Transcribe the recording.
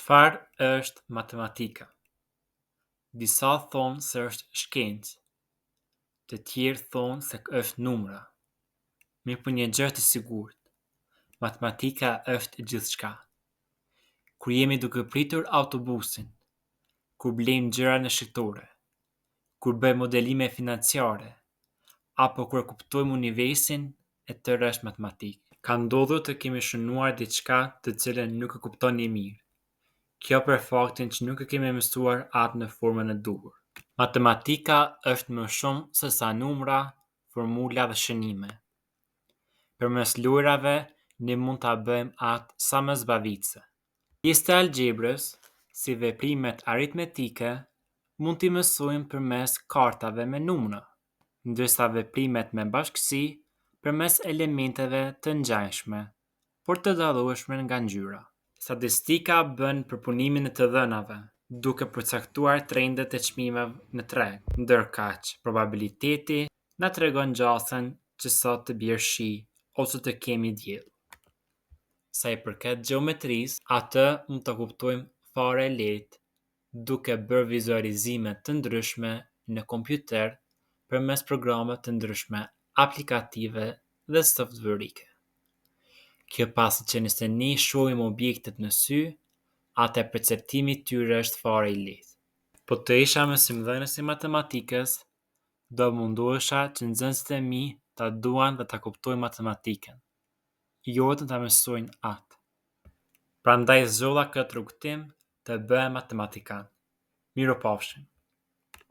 Çfarë është matematika? Disa thonë se është shkencë, të tjerë thonë se është numra. Mirë po një gjë është e sigurt, matematika është gjithçka. Kur jemi duke pritur autobusin, kur blejmë gjëra në shitore, kur bëjmë modelime financiare, apo kur kuptojmë universin, e tërë është matematikë. Ka ndodhur të kemi shënuar diçka të cilën nuk e kuptoni mirë. Kjo për faktin që nuk e kemi mësuar atë në formën e duhur. Matematika është më shumë se sa numra, formula dhe shënime. Përmes lojrave, ne mund ta bëjmë atë sa më zbavitse. Pjesët e algjebrës, si veprimet aritmetike, mund t'i mësojmë përmes kartave me numra, ndërsa veprimet me bashkësi përmes elementeve të ngjashme, por të dallueshme nga ngjyra. Statistika bën përpunimin e të dhënave, duke përcaktuar trendet e çmimeve në treg, ndërkaq probabiliteti na tregon gjasën që sot të bjerë shi ose të kemi diell. Sa i përket gjeometrisë, atë mund ta kuptojmë fare lehtë duke bërë vizualizime të ndryshme në kompjuter përmes programeve të ndryshme aplikative dhe softverike. Kjo pasi që nëse ne shohim objektet në sy, atë perceptimi i tyre është fare i lehtë. Po të isha mësimdhënës i matematikës, do munduesha që nxënësit e mi ta duan dhe ta kuptojnë matematikën, jo të ta mësojnë atë. Prandaj zgjodha këtë rrugtim të bëhem matematikan. Mirupafshim.